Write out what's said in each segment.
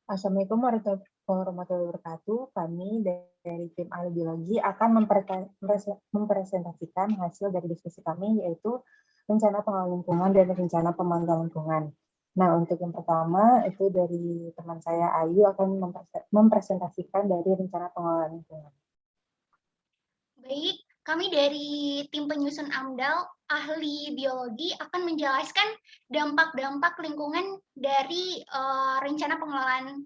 Assalamualaikum warahmatullahi wabarakatuh. Kami dari tim ahli biologi akan mempresentasikan hasil dari diskusi kami, yaitu rencana pengelolaan lingkungan dan rencana pemantauan lingkungan. Nah, untuk yang pertama, itu dari teman saya Ayu akan mempresentasikan dari rencana pengelolaan lingkungan. Baik, kami dari tim penyusun AMDAL, ahli biologi, akan menjelaskan dampak-dampak lingkungan dari rencana pengelolaan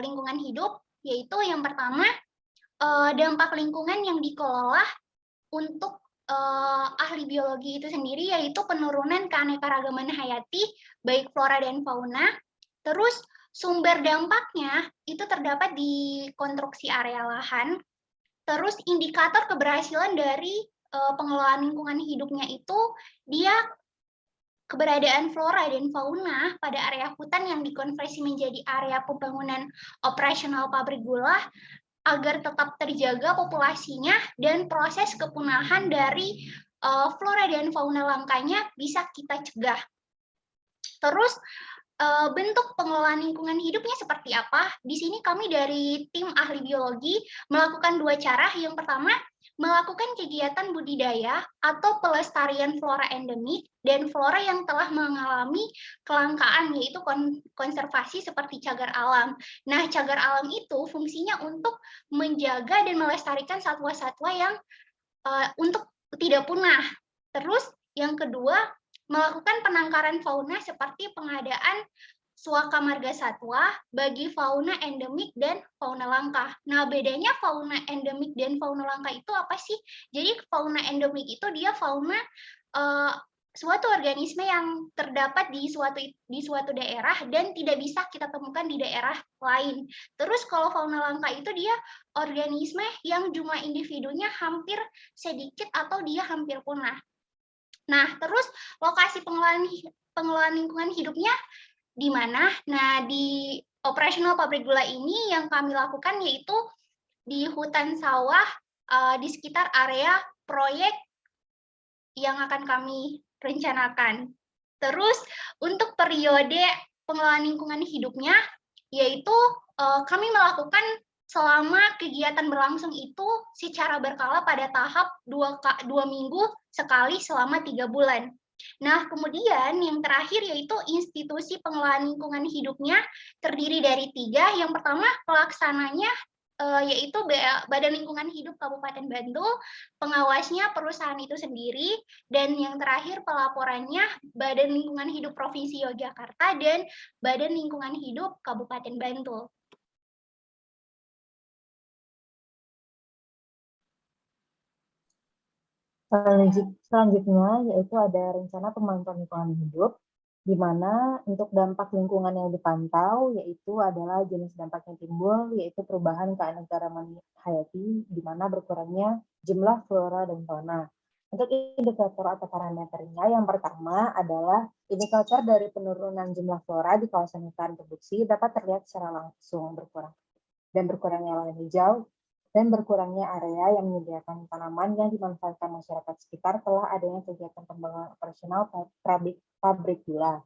lingkungan hidup, yaitu yang pertama, dampak lingkungan yang dikelola untuk ahli biologi itu sendiri, yaitu penurunan keanekaragaman hayati, baik flora dan fauna. Terus sumber dampaknya itu terdapat di konstruksi area lahan. Terus indikator keberhasilan dari pengelolaan lingkungan hidupnya itu dia keberadaan flora dan fauna pada area hutan yang dikonversi menjadi area pembangunan operasional pabrik gula agar tetap terjaga populasinya dan proses kepunahan dari flora dan fauna langkanya bisa kita cegah. Terus bentuk pengelolaan lingkungan hidupnya seperti apa? Di sini kami dari tim ahli biologi melakukan dua cara. Yang pertama, melakukan kegiatan budidaya atau pelestarian flora endemik dan flora yang telah mengalami kelangkaan, yaitu konservasi seperti cagar alam. Nah, cagar alam itu fungsinya untuk menjaga dan melestarikan satwa-satwa yang untuk tidak punah. Terus yang kedua, melakukan penangkaran fauna seperti pengadaan suaka marga satwa bagi fauna endemik dan fauna langka. Nah, bedanya fauna endemik dan fauna langka itu apa sih? Jadi fauna endemik itu dia fauna suatu organisme yang terdapat di suatu daerah dan tidak bisa kita temukan di daerah lain. Terus kalau fauna langka itu dia organisme yang jumlah individunya hampir sedikit atau dia hampir punah. Nah, terus lokasi pengelolaan lingkungan hidupnya di mana? Nah, di operasional pabrik gula ini yang kami lakukan yaitu di hutan sawah di sekitar area proyek yang akan kami rencanakan. Terus untuk periode pengelolaan lingkungan hidupnya, yaitu kami melakukan selama kegiatan berlangsung itu secara berkala pada tahap 2 minggu sekali selama 3 bulan. Nah, kemudian yang terakhir yaitu institusi pengelolaan lingkungan hidupnya terdiri dari 3. Yang pertama, pelaksananya yaitu Badan Lingkungan Hidup Kabupaten Bantul, pengawasnya perusahaan itu sendiri, dan yang terakhir pelaporannya Badan Lingkungan Hidup Provinsi Yogyakarta dan Badan Lingkungan Hidup Kabupaten Bantul. Selanjutnya, yaitu ada rencana pemantauan lingkungan hidup, di mana untuk dampak lingkungan yang dipantau, yaitu adalah jenis dampak yang timbul, yaitu perubahan keanekaragaman hayati, di mana berkurangnya jumlah flora dan fauna. Untuk indikator atau parameternya, yang pertama adalah indikator dari penurunan jumlah flora di kawasan hutan produksi dapat terlihat secara langsung berkurang dan berkurangnya lahan hijau dan berkurangnya area yang menyediakan tanaman yang dimanfaatkan masyarakat sekitar telah adanya kegiatan pembangunan operasional pabrik gula.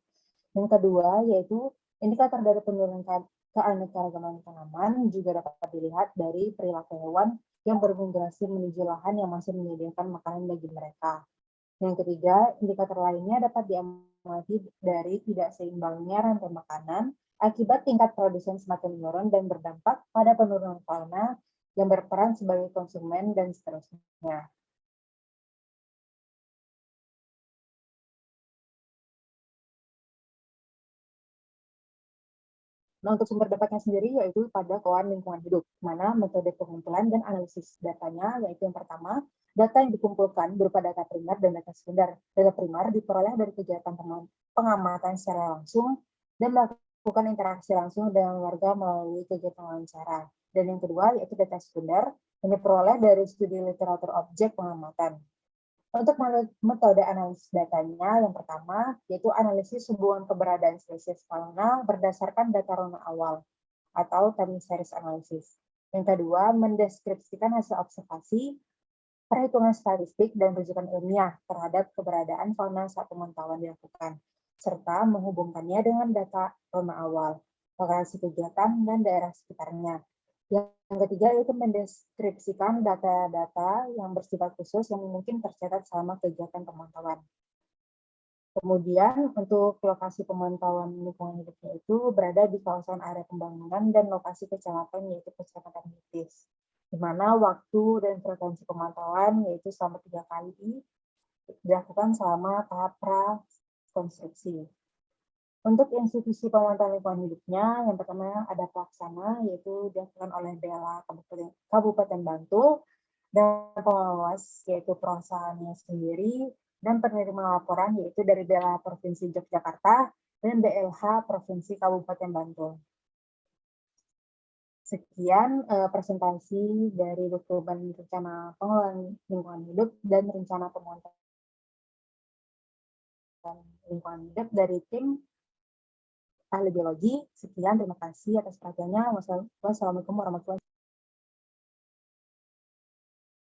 Yang kedua, yaitu indikator dari penurunan keanekaragaman tanaman juga dapat dilihat dari perilaku hewan yang bermigrasi menuju lahan yang masih menyediakan makanan bagi mereka. Yang ketiga, indikator lainnya dapat diamati dari tidak seimbangnya rantai makanan akibat tingkat produsen semakin menurun dan berdampak pada penurunan fauna yang berperan sebagai konsumen dan seterusnya. Nah, untuk sumber dampaknya sendiri yaitu pada keuangan lingkungan hidup, mana metode pengumpulan dan analisis datanya, yaitu yang pertama, data yang dikumpulkan berupa data primer dan data sekunder. Data primer diperoleh dari kegiatan pengamatan secara langsung dan melakukan interaksi langsung dengan warga melalui kegiatan wawancara. Dan yang kedua, yaitu data sekunder, yang diperoleh dari studi literatur objek pengamatan. Untuk metode analisis datanya, yang pertama, yaitu analisis hubungan keberadaan spesies fauna berdasarkan data rona awal, atau time series analysis. Yang kedua, mendeskripsikan hasil observasi, perhitungan statistik, dan rujukan ilmiah terhadap keberadaan fauna saat pemantauan dilakukan, serta menghubungkannya dengan data rona awal. lokasi kegiatan, dan daerah sekitarnya. Yang ketiga yaitu mendeskripsikan data-data yang bersifat khusus yang mungkin tercatat selama kegiatan pemantauan. Kemudian untuk lokasi pemantauan lingkungan hidupnya itu berada di kawasan area pembangunan dan lokasi kecamatan yaitu kecamatan kritis, di mana waktu dan frekuensi pemantauan yaitu selama 3 kali dilakukan selama tahap prakonstruksi. Untuk institusi pemantauan lingkungan hidupnya, yang pertama ada pelaksana yaitu dilakukan oleh BLA Kabupaten Bantul, dan pengawas yaitu perusahaannya sendiri, dan penerima laporan yaitu dari BLH Provinsi Yogyakarta dan BLH Provinsi Kabupaten Bantul. Sekian presentasi dari dokumen rencana pengelolaan lingkungan hidup dan rencana pemantauan lingkungan hidup dari tim ahli biologi. Sekian, terima kasih atas perhatiannya. Wassalamualaikum warahmatullahi wabarakatuh.